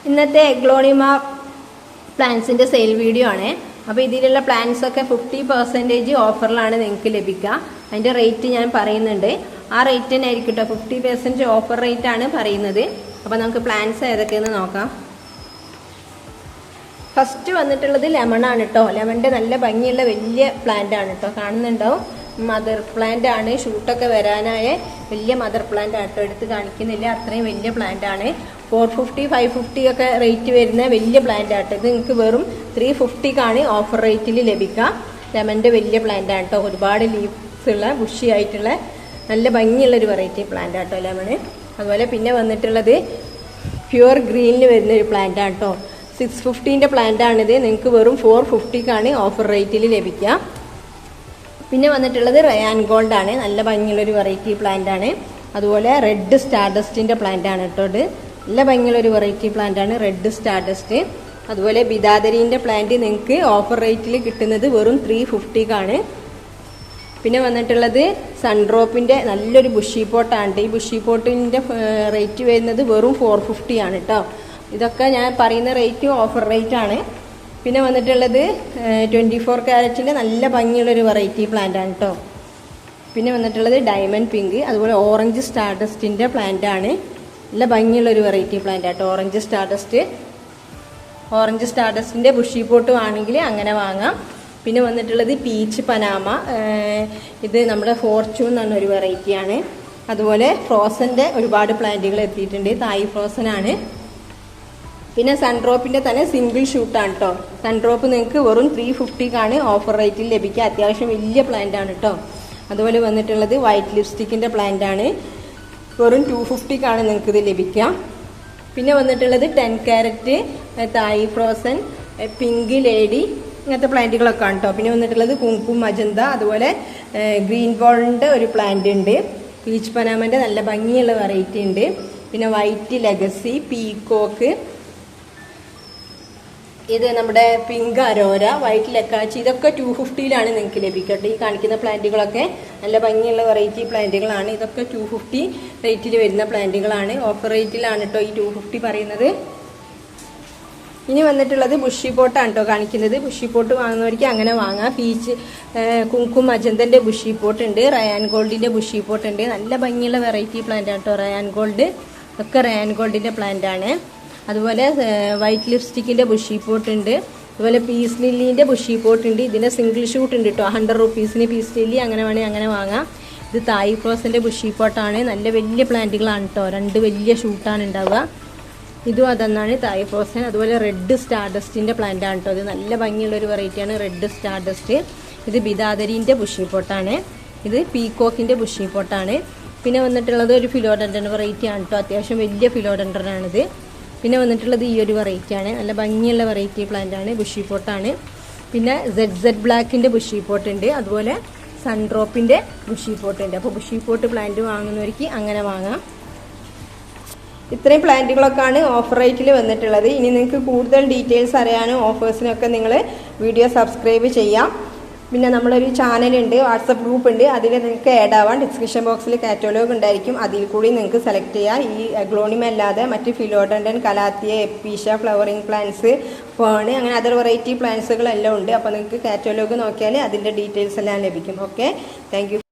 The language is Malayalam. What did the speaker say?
ഇന്നത്തെ എഗ്ലോണിമ പ്ലാന്റ്സിൻ്റെ സെയിൽ വീഡിയോ ആണ്. അപ്പോൾ ഇതിലുള്ള പ്ലാന്റ്സ് ഒക്കെ 50% ഓഫറിലാണ് നിങ്ങൾക്ക് ലഭിക്കുക. അതിൻ്റെ റേറ്റ് ഞാൻ പറയുന്നുണ്ട്. ആ റേറ്റ് തന്നെ ആയിരിക്കും കേട്ടോ. 50% ഓഫർ റേറ്റ് ആണ് പറയുന്നത്. അപ്പോൾ നമുക്ക് പ്ലാന്റ്സ് ഏതൊക്കെയെന്ന് നോക്കാം. ഫസ്റ്റ് വന്നിട്ടുള്ളത് ലെമൺ ആണ് കേട്ടോ. ലെമണിൻ്റെ നല്ല ഭംഗിയുള്ള വലിയ പ്ലാന്റ് ആണ് കേട്ടോ. കാണുന്നുണ്ടാവും. മദർ പ്ലാന്റ് ആണ്. ഷൂട്ടൊക്കെ വരാനായ വലിയ മദർ പ്ലാന്റ് ആട്ടോ. എടുത്ത് കാണിക്കുന്നില്ല, അത്രയും വലിയ പ്ലാന്റ് ആണ്. 450 550 ഒക്കെ റേറ്റ് വരുന്ന വലിയ പ്ലാന്റ് ആട്ടോ. ഇത് നിങ്ങൾക്ക് വെറും 350ക്കാണ് ഓഫർ റേറ്റിൽ ലഭിക്കുക. ലെമണിൻ്റെ വലിയ പ്ലാന്റ് ആണ് കേട്ടോ. ഒരുപാട് ലീവ്സ് ഉള്ള ബുഷി ആയിട്ടുള്ള നല്ല ഭംഗിയുള്ളൊരു വെറൈറ്റി പ്ലാന്റ് ആട്ടോ ലെമണ്. അതുപോലെ പിന്നെ വന്നിട്ടുള്ളത് പ്യുവർ ഗ്രീനിൽ വരുന്നൊരു പ്ലാന്റ് ആണ് കേട്ടോ. 650ൻ്റെ പ്ലാന്റ് ആണിത്. നിങ്ങൾക്ക് വെറും 450ക്കാണ് ഓഫർ റേറ്റിൽ ലഭിക്കുക. പിന്നെ വന്നിട്ടുള്ളത് റയാൻ ഗോൾഡ് ആണ്. നല്ല ഭംഗിയുള്ളൊരു വെറൈറ്റി പ്ലാന്റ് ആണ്. അതുപോലെ റെഡ് സ്റ്റാർഡസ്റ്റിൻ്റെ പ്ലാന്റ് ആണ് കേട്ടോ. ഇത് നല്ല ഭംഗിയുള്ളൊരു വെറൈറ്റി പ്ലാന്റ് ആണ് റെഡ് സ്റ്റാർഡസ്റ്റ്. അതുപോലെ ബിദാദരീൻ്റെ പ്ലാന്റ് നിങ്ങൾക്ക് ഓഫർ റേറ്റിൽ കിട്ടുന്നത് വെറും 350ക്കാണ്. പിന്നെ വന്നിട്ടുള്ളത് സൺഡ്രോപ്പിൻ്റെ നല്ലൊരു ബുഷി പോട്ടാണ്. ഈ ബുഷി പോട്ടിൻ്റെ റേറ്റ് വരുന്നത് വെറും 450 ആണ് കേട്ടോ. ഇതൊക്കെ ഞാൻ പറയുന്ന റേറ്റ് ഓഫർ റേറ്റ് ആണ്. പിന്നെ വന്നിട്ടുള്ളത് 24 ക്യാരറ്റിൻ്റെ നല്ല ഭംഗിയുള്ളൊരു വെറൈറ്റി പ്ലാന്റ് ആണ് കേട്ടോ. പിന്നെ വന്നിട്ടുള്ളത് ഡയമണ്ട് പിങ്ക്. അതുപോലെ ഓറഞ്ച് സ്റ്റാർഡസ്റ്റിൻ്റെ പ്ലാന്റ് ആണ്. നല്ല ഭംഗിയുള്ളൊരു വെറൈറ്റി പ്ലാന്റ് ആട്ടോ ഓറഞ്ച് സ്റ്റാർഡസ്റ്റ്. ഓറഞ്ച് സ്റ്റാർഡസ്റ്റിൻ്റെ ബുഷി പോട്ട് ആണെങ്കിൽ അങ്ങനെ വാങ്ങാം. പിന്നെ വന്നിട്ടുള്ളത് പീച്ച് പനാമ. ഇത് നമ്മുടെ ഫോർച്യൂൺ എന്ന ഒരു വെറൈറ്റിയാണ്. അതുപോലെ ഫ്രോസൻ്റെ ഒരുപാട് പ്ലാന്റുകൾ എത്തിയിട്ടുണ്ട്. തായ് ഫ്രോസൻ ആണ്. പിന്നെ സൺഡ്രോപ്പിൻ്റെ തന്നെ സിംഗിൾ ഷൂട്ടാണ് കേട്ടോ. സൺഡ്രോപ്പ് നിങ്ങൾക്ക് വെറും 350ക്കാണ് ഓഫർ റേറ്റിൽ ലഭിക്കുക. അത്യാവശ്യം വലിയ പ്ലാന്റ് ആണ് കേട്ടോ. അതുപോലെ വന്നിട്ടുള്ളത് വൈറ്റ് ലിപ്സ്റ്റിക്കിൻ്റെ പ്ലാന്റ് ആണ്. വെറും 250ക്കാണ് നിങ്ങൾക്ക് ഇത് ലഭിക്കുക. പിന്നെ വന്നിട്ടുള്ളത് 10 ക്യാരറ്റ് തായ് ഫ്രോസൻ, പിങ്ക് ലേഡി, ഇങ്ങനത്തെ പ്ലാന്റുകളൊക്കെ ആണ് കേട്ടോ. പിന്നെ വന്നിട്ടുള്ളത് കുങ്കും മജന്ത, അതുപോലെ ഗ്രീൻ ബോളിൻ്റെ ഒരു പ്ലാന്റ് ഉണ്ട്. പീച്ച് പനാമൻ്റെ നല്ല ഭംഗിയുള്ള വെറൈറ്റി ഉണ്ട്. പിന്നെ വൈറ്റ് ലെഗസി, പീക്കോക്ക്, ഇത് നമ്മുടെ പിങ്ക് അരോര, വൈറ്റ് ലക്കാച്ചി, ഇതൊക്കെ 250ലാണ് നിങ്ങൾക്ക് ലഭിക്കട്ടെ. ഈ കാണിക്കുന്ന പ്ലാന്റുകളൊക്കെ നല്ല ഭംഗിയുള്ള വെറൈറ്റി പ്ലാന്റുകളാണ്. ഇതൊക്കെ 250 റേറ്റിൽ വരുന്ന പ്ലാന്റുകളാണ്. ഓഫർ റേറ്റിലാണ് കേട്ടോ ഈ 250 പറയുന്നത്. ഇനി വന്നിട്ടുള്ളത് ബുഷി പോട്ടാണ് കേട്ടോ കാണിക്കുന്നത്. ബുഷി പോട്ട് വാങ്ങുന്നവർക്ക് അങ്ങനെ വാങ്ങാം. പീച്ച് കുങ്കും മജന്തൻ്റെ ബുഷി പോട്ട് ഉണ്ട്. റയാൻ ഗോൾഡിൻ്റെ ബുഷി പോട്ട് ഉണ്ട്. നല്ല ഭംഗിയുള്ള വെറൈറ്റി പ്ലാന്റ് ആണ് കേട്ടോ റയാൻ ഗോൾഡ്. ഒക്കെ റയാൻ ഗോൾഡിൻ്റെ പ്ലാന്റ് ആണ്. അതുപോലെ വൈറ്റ് ലിപ്സ്റ്റിക്കിൻ്റെ ബുഷി പോട്ട് ഉണ്ട്. അതുപോലെ പീസ് ലില്ലിൻ്റെ ബുഷി പോട്ട് ഉണ്ട്. ഇതിൻ്റെ സിംഗിൾ ഷൂട്ട് ഉണ്ട് കേട്ടോ. 100 റുപ്പീസിന് പീസ് ലില്ലി അങ്ങനെ വേണമെങ്കിൽ അങ്ങനെ വാങ്ങാം. ഇത് തായ് ഫ്രോസൻ്റെ ബുഷി പോട്ടാണ്. നല്ല വലിയ പ്ലാന്റുകളാണ് കേട്ടോ. 2 വലിയ ഷൂട്ടാണ് ഉണ്ടാവുക. ഇതും അതെന്നാണ് തായ് ഫ്രോസൻ. അതുപോലെ റെഡ് സ്റ്റാർഡസ്റ്റിൻ്റെ പ്ലാന്റ് ആണ് കേട്ടോ. ഇത് നല്ല ഭംഗിയുള്ളൊരു വെറൈറ്റിയാണ് റെഡ് സ്റ്റാർഡസ്റ്റ്. ഇത് ബിദാദരീൻ്റെ ബുഷി പോട്ടാണ്. ഇത് പീക്കോക്കിൻ്റെ ബുഷി പോട്ടാണ്. പിന്നെ വന്നിട്ടുള്ളത് ഒരു ഫിലോഡൻഡ്രൻ വെറൈറ്റി ആണ് കേട്ടോ. അത്യാവശ്യം വലിയ ഫിലോഡൻഡ്രനാണിത്. പിന്നെ വന്നിട്ടുള്ളത് ഈ ഒരു വെറൈറ്റിയാണ്. നല്ല ഭംഗിയുള്ള വെറൈറ്റി പ്ലാന്റ് ആണ്. ബുഷി പോട്ടാണ്. പിന്നെ ZZ ബ്ലാക്കിൻ്റെ ബുഷി പോട്ട് ഉണ്ട്. അതുപോലെ സൺഡ്രോപ്പിൻ്റെ ബുഷി പോട്ട് ഉണ്ട്. അപ്പോൾ ബുഷി പോട്ട് പ്ലാന്റ് വാങ്ങുന്നവർക്ക് അങ്ങനെ വാങ്ങാം. ഇത്രയും പ്ലാന്റുകളൊക്കെയാണ് ഓഫർ റേറ്റിൽ വന്നിട്ടുള്ളത്. ഇനി നിങ്ങൾക്ക് കൂടുതൽ ഡീറ്റെയിൽസ് അറിയാനും ഓഫേഴ്സിനൊക്കെ നിങ്ങൾ വീഡിയോ സബ്സ്ക്രൈബ് ചെയ്യാം. പിന്നെ നമ്മളൊരു ചാനലുണ്ട്, വാട്സപ്പ് ഗ്രൂപ്പ് ഉണ്ട്. അതിൽ നിങ്ങൾക്ക് ആഡ് ആവാൻ ഡിസ്ക്രിപ്ഷൻ ബോക്സിൽ കാറ്റലോഗ് ഉണ്ടായിരിക്കും. അതിൽ കൂടി നിങ്ങൾക്ക് സെലക്ട് ചെയ്യാം. ഈ അഗ്ലോണിമ അല്ലാതെ മറ്റ് philodendron, calathea, എപ്പീഷ, flowering plants, fern, അങ്ങനെ അതർ വെറൈറ്റി പ്ലാന്റ്സുകളെല്ലാം ഉണ്ട്. അപ്പോൾ നിങ്ങൾക്ക് കാറ്റലോഗ് നോക്കിയാൽ അതിൻ്റെ ഡീറ്റെയിൽസ് എല്ലാം ലഭിക്കും. Okay, thank you.